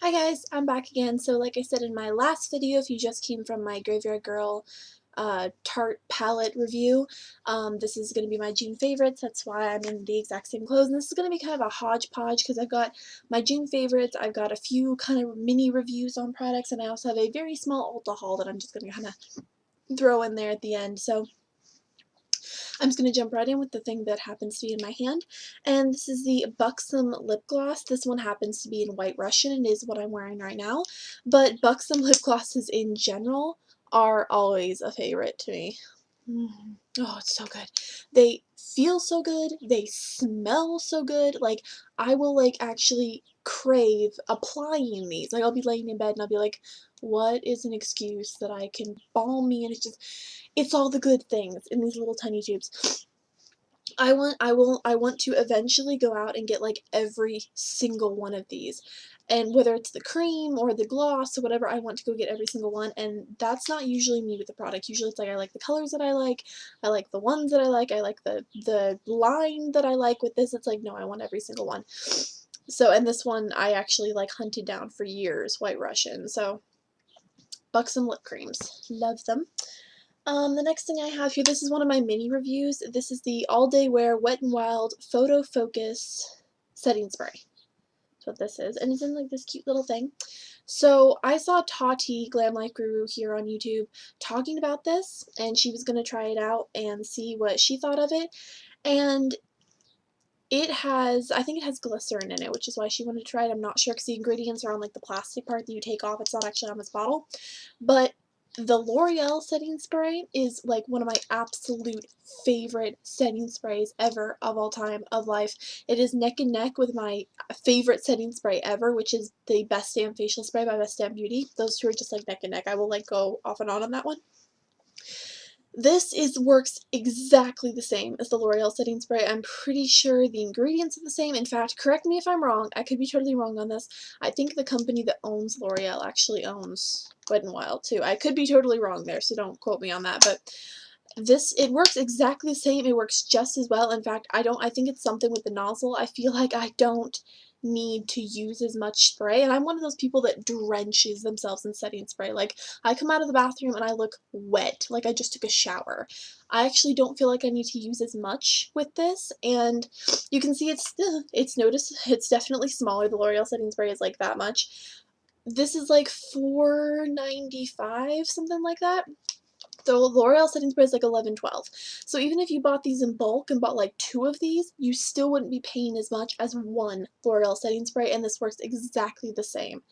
Hi guys, I'm back again. So like I said in my last video, if you just came from my Graveyard Girl Tarte palette review, this is going to be my June favorites. That's why I'm in the exact same clothes. And this is going to be kind of a hodgepodge because I've got my June favorites, I've got a few kind of mini reviews on products, and I also have a very small Ulta haul that I'm just going to kind of throw in there at the end. So I'm just going to jump right in with the thing that happens to be in my hand, and this is the Buxom lip gloss. This one happens to be in White Russian and is what I'm wearing right now, but Buxom lip glosses in general are always a favorite to me. Oh, it's so good. They feel so good. They smell so good. Like, I will, like, actually crave applying these. Like, I'll be laying in bed and I'll be like, what is an excuse that I can balm me? And it's all the good things in these little tiny tubes. I want to eventually go out and get, like, every single one of these. And whether it's the cream or the gloss or whatever, I want to go get every single one, and that's not usually me with the product. Usually it's like I like the colors that I like the ones that I like the line that I like. With this, it's like, no, I want every single one. So, and this one I actually, like, hunted down for years, White Russian. So, Buxom lip creams. Love them. The next thing I have here, this is one of my mini reviews. This is the All Day Wear Wet n Wild Photo Focus Setting Spray. That's what this is. And it's in, like, this cute little thing. So I saw Tati, Glam Life Guru, here on YouTube talking about this, and she was going to try it out and see what she thought of it. And I think it has glycerin in it, which is why she wanted to try it. I'm not sure because the ingredients are on, like, the plastic part that you take off. It's not actually on this bottle. But the L'Oreal setting spray is, like, one of my absolute favorite setting sprays ever, of all time, of life. It is neck and neck with my favorite setting spray ever, which is the Best Damn Facial Spray by Best Damn Beauty. Those two are just, like, neck and neck. I will, like, go off and on that one. This works exactly the same as the L'Oreal setting spray. I'm pretty sure the ingredients are the same. In fact, correct me if I'm wrong. I could be totally wrong on this. I think the company that owns L'Oreal actually owns Wet n Wild too. I could be totally wrong there, so don't quote me on that. But it works exactly the same. It works just as well. In fact, I think it's something with the nozzle. I feel like I don't need to use as much spray, and I'm one of those people that drenches themselves in setting spray. Like, I come out of the bathroom and I look wet, like I just took a shower. I actually don't feel like I need to use as much with this, and you can see it's definitely smaller. The L'Oreal setting spray is like that much. This is like $4.95, something like that. The L'Oreal setting spray is like $11.12. So even if you bought these in bulk and bought like 2 of these, you still wouldn't be paying as much as one L'Oreal setting spray, and this works exactly the same.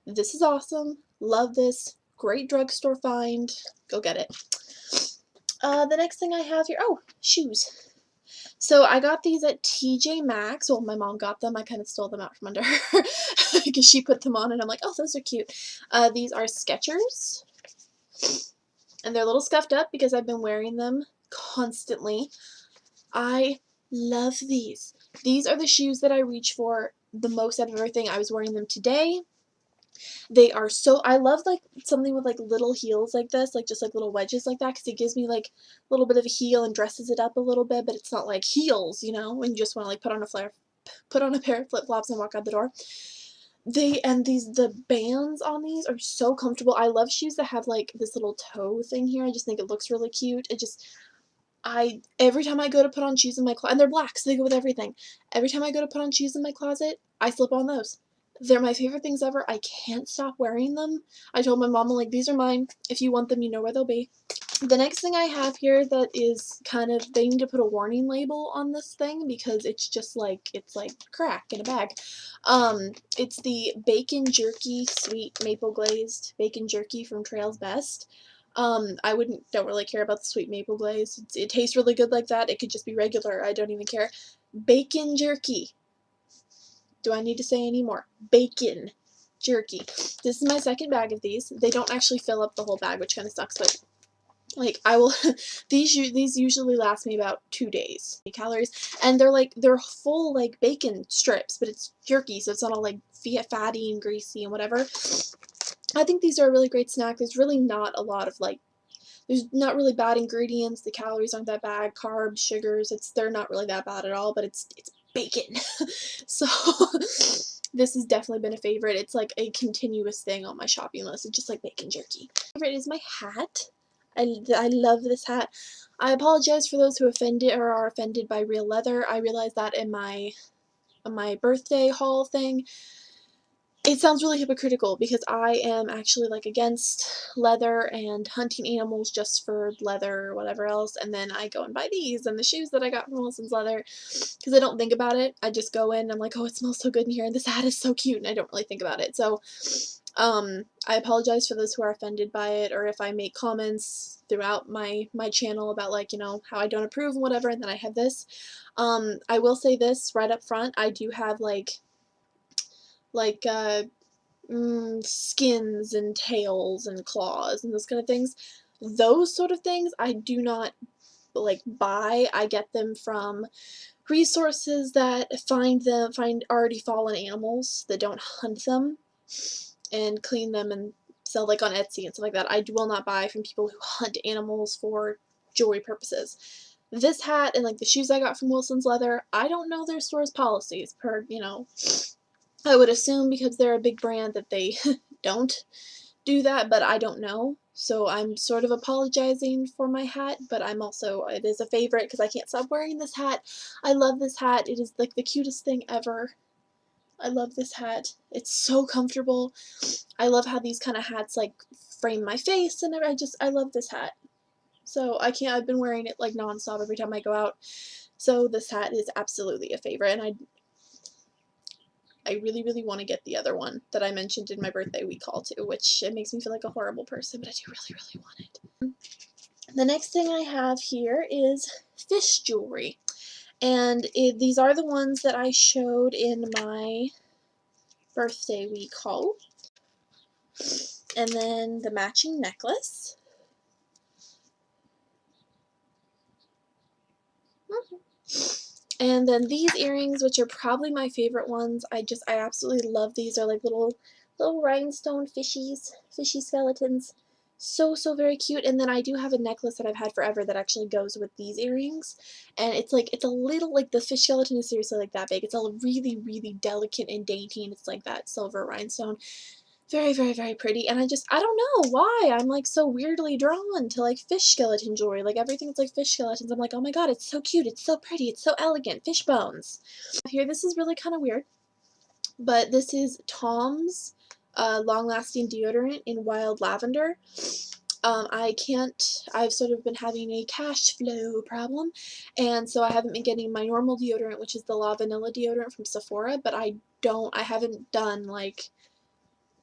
This is awesome. Love this. Great drugstore find. Go get it. The next thing I have here, oh, shoes. So I got these at TJ Maxx. Well, my mom got them. I kind of stole them out from under her because she put them on, and I'm like, oh, those are cute. These are Skechers. And they're a little scuffed up because I've been wearing them constantly. I love these. These are the shoes that I reach for the most out of everything. I was wearing them today. They are so, I love, like, something with, like, little heels like this, like, just, like, little wedges like that, because it gives me, like, a little bit of a heel and dresses it up a little bit, but it's not, like, heels, you know, when you just want to, like, put on a pair of flip-flops and walk out the door. The bands on these are so comfortable. I love shoes that have, like, this little toe thing here. I just think it looks really cute. Every time I go to put on shoes in my closet, and they're black, so they go with everything. Every time I go to put on shoes in my closet, I slip on those. They're my favorite things ever. I can't stop wearing them. I told my mom, like, these are mine. If you want them, you know where they'll be. The next thing I have here that is kind of, they need to put a warning label on this thing because it's just like, it's like crack in a bag. It's the Bacon Jerky Sweet Maple Glazed Bacon Jerky from Trail's Best. Don't really care about the sweet maple glaze. It tastes really good like that. It could just be regular. I don't even care. Bacon jerky. Do I need to say any more? Bacon jerky. This is my second bag of these. They don't actually fill up the whole bag, which kind of sucks, but, like, I will, these usually last me about 2 days. Calories, and they're full, like, bacon strips, but it's jerky, so it's not all, like, fatty and greasy and whatever. I think these are a really great snack. There's really not a lot of, like, there's not really bad ingredients. The calories aren't that bad. Carbs, sugars, they're not really that bad at all, but it's bacon. So this has definitely been a favorite. It's like a continuous thing on my shopping list. It's just like bacon jerky. Favorite is my hat. I love this hat. I apologize for those who offended or are offended by real leather. I realized that in my birthday haul thing. It sounds really hypocritical because I am actually like against leather and hunting animals just for leather or whatever else, and then I go and buy these and the shoes that I got from Wilson's Leather because I don't think about it. I just go in and I'm like, oh, it smells so good in here and this hat is so cute, and I don't really think about it. So I apologize for those who are offended by it, or if I make comments throughout my channel about, like, you know, how I don't approve and whatever, and then I have this. I will say this right up front, I do have skins and tails and claws and those kind of things. Those sort of things I do not like buy. I get them from resources that find already fallen animals that don't hunt them and clean them and sell, like on Etsy and stuff like that. I will not buy from people who hunt animals for jewelry purposes. This hat and like the shoes I got from Wilson's Leather, I don't know their store's policies per, you know, I would assume because they're a big brand that they don't do that, but I don't know. So I'm sort of apologizing for my hat, but I'm also, it is a favorite because I can't stop wearing this hat. I love this hat. It is like the cutest thing ever. I love this hat. It's so comfortable. I love how these kind of hats like frame my face and I love this hat. So I've been wearing it like nonstop every time I go out. So this hat is absolutely a favorite, and I really, really want to get the other one that I mentioned in my birthday week haul too, which it makes me feel like a horrible person, but I do really, really want it. The next thing I have here is fish jewelry. And these are the ones that I showed in my birthday week haul. And then the matching necklace. And then these earrings, which are probably my favorite ones. I absolutely love these. They're like little rhinestone fishy skeletons. So, so very cute. And then I do have a necklace that I've had forever that actually goes with these earrings. And it's a little, like, the fish skeleton is seriously like that big. It's all really, really delicate and dainty, and it's like that silver rhinestone. Very, very, very pretty. And I don't know why I'm like so weirdly drawn to like fish skeleton jewelry. Like everything's like fish skeletons. I'm like, oh my god, it's so cute, it's so pretty, it's so elegant. Fish bones. Here, this is really kind of weird, but this is Tom's long-lasting deodorant in wild lavender. I've sort of been having a cash flow problem, and so I haven't been getting my normal deodorant, which is the La Vanilla deodorant from Sephora, but I haven't done like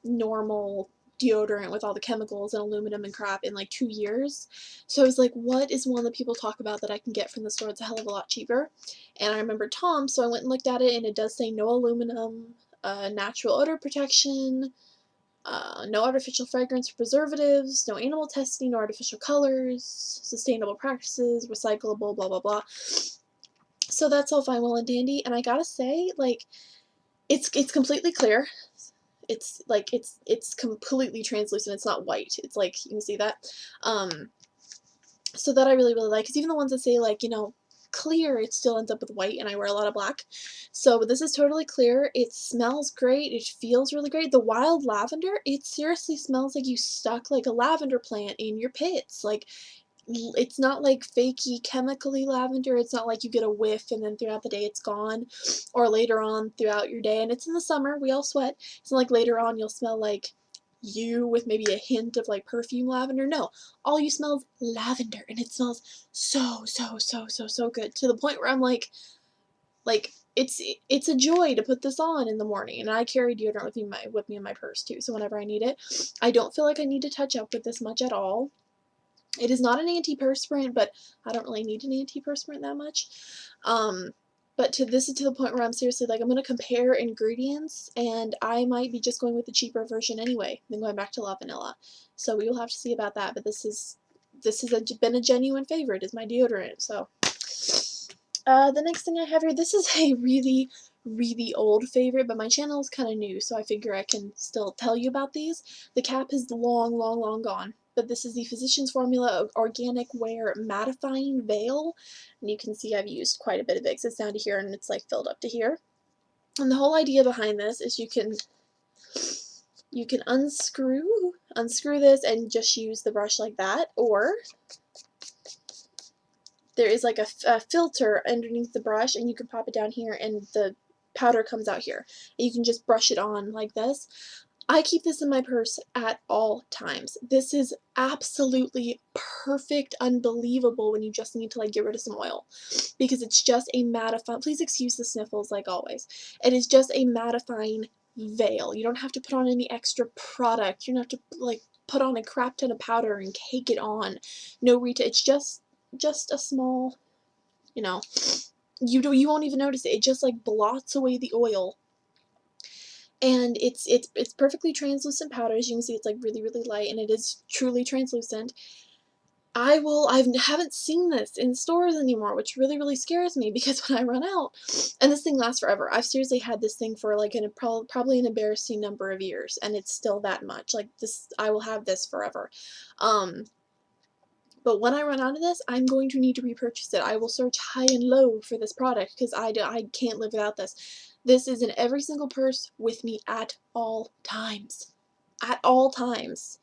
normal deodorant with all the chemicals and aluminum and crap in like 2 years. So I was like, what is one that people talk about that I can get from the store? It's a hell of a lot cheaper. And I remember Tom, so I went and looked at it, and it does say no aluminum, natural odor protection, no artificial fragrance or preservatives, no animal testing, no artificial colors, sustainable practices, recyclable, blah blah blah. So that's all fine, well and dandy, and I gotta say, like, it's completely clear. It's like it's completely translucent. It's not white. It's like, you can see that. So that I really, really like, because even the ones that say, like, you know, clear, it still ends up with white, and I wear a lot of black. So this is totally clear. It smells great. It feels really great. The wild lavender, it seriously smells like you stuck like a lavender plant in your pits. Like, it's not like fakey chemically lavender. It's not like you get a whiff and then throughout the day it's gone, or later on throughout your day, and it's in the summer, we all sweat. It's not like later on you'll smell like you with maybe a hint of like perfume lavender. No, all you smell is lavender, and it smells so, so, so, so, so good, to the point where I'm like it's a joy to put this on in the morning. And I carry deodorant with me in my purse too, so whenever I need it, I don't feel like I need to touch up with this much at all. It is not an antiperspirant, but I don't really need an antiperspirant that much. But this is to the point where I'm seriously like, I'm going to compare ingredients, and I might be just going with the cheaper version anyway, then going back to La Vanilla. So we will have to see about that, but this has been a genuine favorite, is my deodorant. So the next thing I have here, this is a really, really old favorite, but my channel is kind of new, so I figure I can still tell you about these. The cap is long, long, long gone, but this is the Physicians Formula Organic Wear Mattifying Veil, and you can see I've used quite a bit of it because it's down to here and it's like filled up to here. And the whole idea behind this is you can unscrew this and just use the brush like that, or there is like a filter underneath the brush, and you can pop it down here and the powder comes out here. And you can just brush it on like this. I keep this in my purse at all times. This is absolutely perfect, unbelievable when you just need to like get rid of some oil, because it's just a mattifying, please excuse the sniffles like always, it is just a mattifying veil. You don't have to put on any extra product. You don't have to like put on a crap ton of powder and cake it on. No retail. It's just a small, you know, you won't even notice it. It just like blots away the oil. And it's perfectly translucent powder. As you can see, it's like really, really light, and it is truly translucent. I haven't seen this in stores anymore, which really, really scares me, because when I run out, and this thing lasts forever. I've seriously had this thing for like probably an embarrassing number of years, and it's still that much. Like this, I will have this forever. But when I run out of this, I'm going to need to repurchase it. I will search high and low for this product, because I can't live without this. This is in every single purse with me at all times. At all times.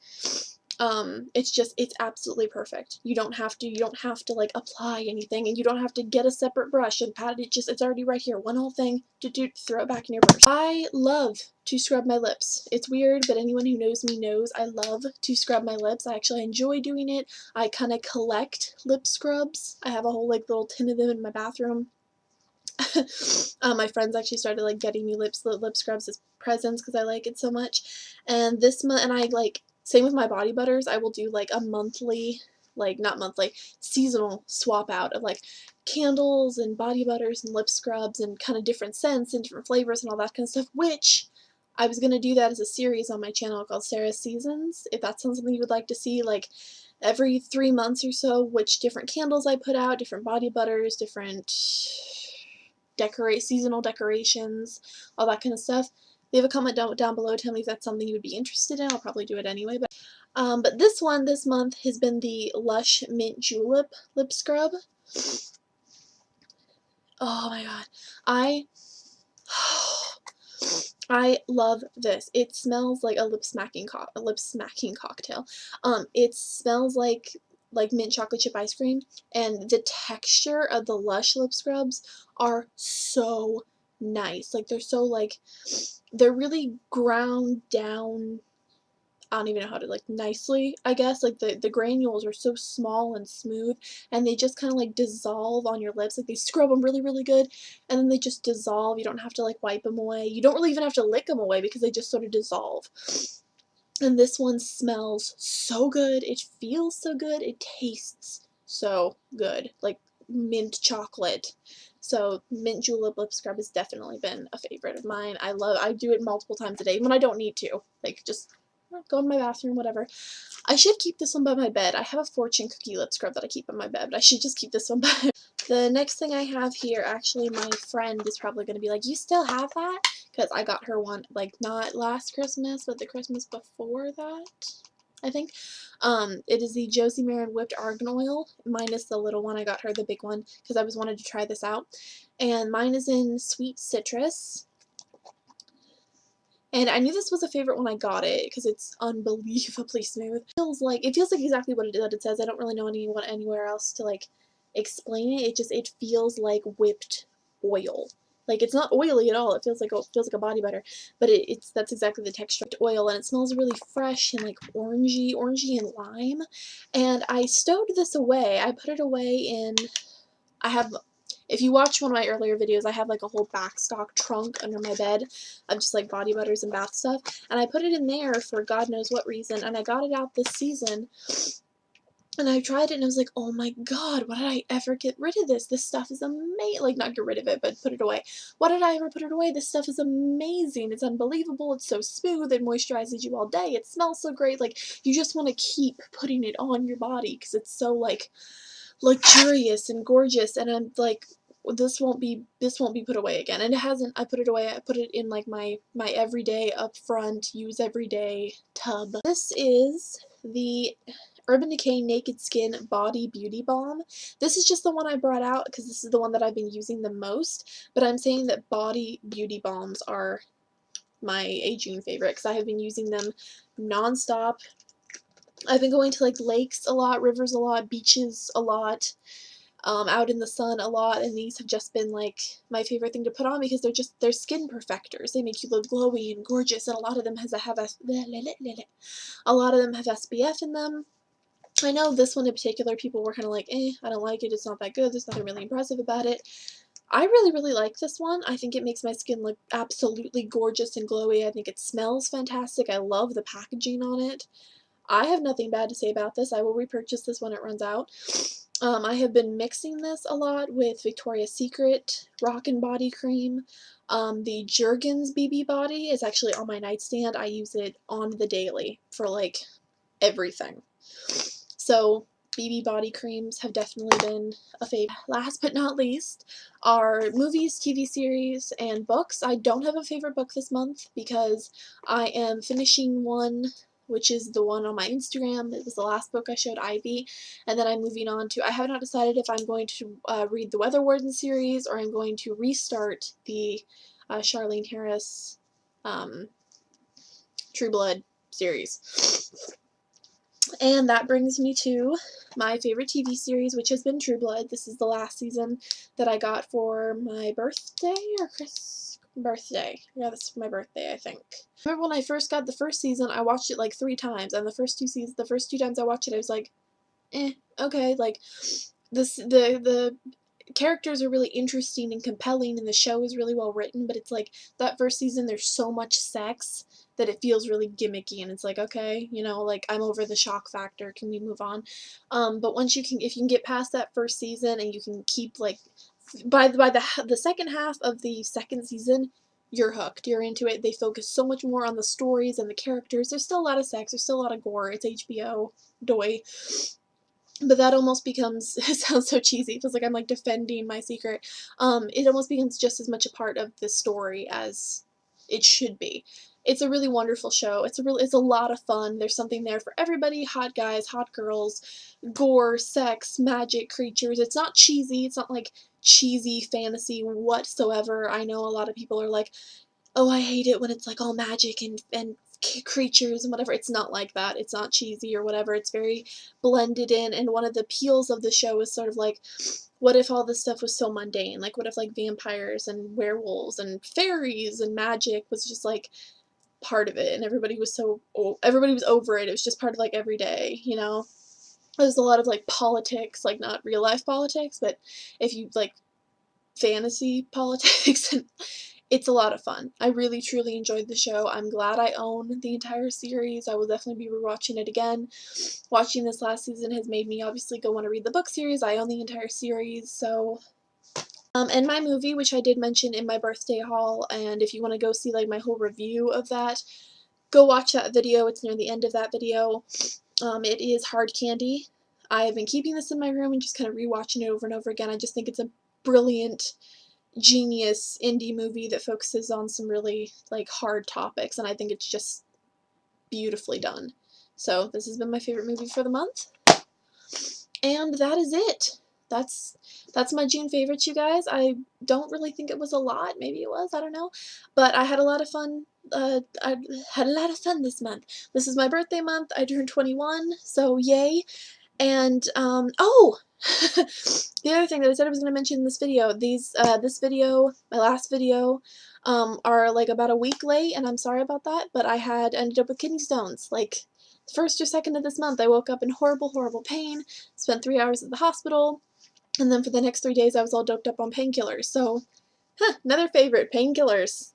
It's absolutely perfect. You don't have to like apply anything, and you don't have to get a separate brush and pat it. It's already right here. One whole thing to throw it back in your purse. I love to scrub my lips. It's weird, but anyone who knows me knows I love to scrub my lips. I actually enjoy doing it. I kind of collect lip scrubs. I have a whole like little tin of them in my bathroom. My friends actually started like getting me lip scrubs as presents because I like it so much. And this month, and I like, same with my body butters, I will do like a monthly, like not monthly, seasonal swap out of like candles and body butters and lip scrubs and kind of different scents and different flavors and all that kind of stuff, which I was going to do that as a series on my channel called Sarah's Seasons. If that's something you would like to see, like every 3 months or so, which different candles I put out, different body butters, different seasonal decorations, all that kind of stuff. Leave a comment down below, tell me if that's something you would be interested in. I'll probably do it anyway. But this month has been the Lush Mint Julep lip scrub. Oh my god, I love this. It smells like a lip smacking cocktail. It smells like mint chocolate chip ice cream, and the texture of the Lush lip scrubs are so nice. Like they're really ground down. I don't even know how to, like, nicely, I guess. Like the granules are so small and smooth, and they just kind of like dissolve on your lips. Like they scrub them really, really good, and then they just dissolve. You don't have to like wipe them away. You don't really even have to lick them away, because they just sort of dissolve. And this one smells so good. It feels so good. It tastes so good. Like mint chocolate. So mint julep lip scrub has definitely been a favorite of mine. I do it multiple times a day when I don't need to. Like just go in my bathroom, whatever. I should keep this one by my bed. I have a fortune cookie lip scrub that I keep on my bed, but I should just keep this one by my bed. The next thing I have here, actually my friend is probably going to be like, you still have that? Because I got her one, like, not last Christmas, but the Christmas before that, I think. It is the Josie Maran Whipped Argan Oil, minus the little one. I got her the big one because I was wanted to try this out. And mine is in Sweet Citrus. And I knew this was a favorite when I got it, because it's unbelievably smooth. It feels like exactly what it says. I don't really know anywhere else to like explain it. It feels like whipped oil. Like it's not oily at all. It feels like a body butter, but that's exactly the texture of oil, and it smells really fresh and like orangey and lime. And I stowed this away. I put it away in. If you watch one of my earlier videos, I have like a whole backstock trunk under my bed of just like body butters and bath stuff, and I put it in there for God knows what reason, and I got it out this season, and I tried it, and I was like, oh my god, why did I ever get rid of this? This stuff is amazing. Like, not get rid of it, but put it away. Why did I ever put it away? This stuff is amazing. It's unbelievable. It's so smooth. It moisturizes you all day. It smells so great. Like, you just want to keep putting it on your body because it's so, like, luxurious and gorgeous. And I'm like, this won't be put away again. And it hasn't. I put it away. I put it in like my everyday up front, use everyday tub. This is the Urban Decay Naked Skin Body Beauty Balm. This is just the one I brought out because this is the one that I've been using the most, but I'm saying that body beauty balms are my A-June favorite because I have been using them non-stop. I've been going to like lakes a lot, rivers a lot, beaches a lot, out in the sun a lot, and these have just been like my favorite thing to put on because they're skin perfectors. They make you look glowy and gorgeous, and a lot of them have SPF in them. I know this one in particular, people were kind of like, I don't like it, it's not that good, there's nothing really impressive about it. I really, really like this one. I think it makes my skin look absolutely gorgeous and glowy. I think it smells fantastic. I love the packaging on it. I have nothing bad to say about this. I will repurchase this when it runs out. I have been mixing this a lot with Victoria's Secret Rockin' Body Cream. The Jergens BB Body is actually on my nightstand. I use it on the daily for like everything. So BB body creams have definitely been a favorite. Last but not least are movies, TV series, and books. I don't have a favorite book this month because I am finishing one, which is the one on my Instagram. It was the last book I showed Ivy, and then I'm moving on to, I have not decided if I'm going to read the Weather Warden series or I'm going to restart the Charlene Harris True Blood series. And that brings me to my favorite TV series, which has been True Blood. This is the last season that I got for my birthday or birthday. Yeah, this is my birthday, I think. I remember when I first got the first season, I watched it like 3 times, and the first 2 times I watched it, I was like, okay, like the characters are really interesting and compelling, and the show is really well written, but it's like that first season there's so much sex that it feels really gimmicky, and it's like, okay, you know, like I'm over the shock factor, can we move on? But once if you can get past that first season and you can keep like by the second half of the second season, you're hooked, you're into it. They focus so much more on the stories and the characters. There's still a lot of sex, there's still a lot of gore, it's HBO, doy. But that almost becomes, it sounds so cheesy, it feels like I'm like defending my secret. It almost becomes just as much a part of the story as it should be. It's a really wonderful show. It's a lot of fun. There's something there for everybody. Hot guys, hot girls, gore, sex, magic, creatures. It's not cheesy. It's not like cheesy fantasy whatsoever. I know a lot of people are like, oh, I hate it when it's like all magic and creatures and whatever. It's not like that. It's not cheesy or whatever. It's very blended in, and one of the appeals of the show is sort of like, what if all this stuff was so mundane? Like, what if like vampires and werewolves and fairies and magic was just like part of it, and everybody was over it. It was just part of like every day, you know? There's a lot of like politics, like not real life politics, but if you like fantasy politics, and it's a lot of fun. I really truly enjoyed the show. I'm glad I own the entire series. I will definitely be rewatching it again. Watching this last season has made me obviously go want to read the book series. I own the entire series, so and my movie, which I did mention in my birthday haul, and if you want to go see like my whole review of that, go watch that video. It's near the end of that video. It is Hard Candy. I have been keeping this in my room and just kind of rewatching it over and over again. I just think it's a brilliant, genius indie movie that focuses on some really like hard topics, and I think it's just beautifully done. So this has been my favorite movie for the month, and that is it. That's my June favorites, you guys. I don't really think it was a lot. Maybe it was, I don't know, but I had a lot of fun. I had a lot of fun this month. This is my birthday month. I turned 21, so yay. And oh, the other thing that I said I was going to mention in this video, this video, my last video, are like about a week late, and I'm sorry about that, but I had ended up with kidney stones, like, the 1st or 2nd of this month. I woke up in horrible, horrible pain, spent 3 hours at the hospital, and then for the next 3 days I was all doped up on painkillers, so, another favorite, painkillers.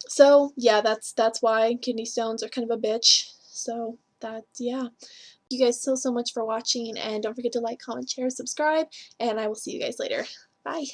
So, yeah, that's why kidney stones are kind of a bitch, so, yeah. Thank you guys so much for watching, and don't forget to like, comment, share, subscribe, and I will see you guys later. Bye!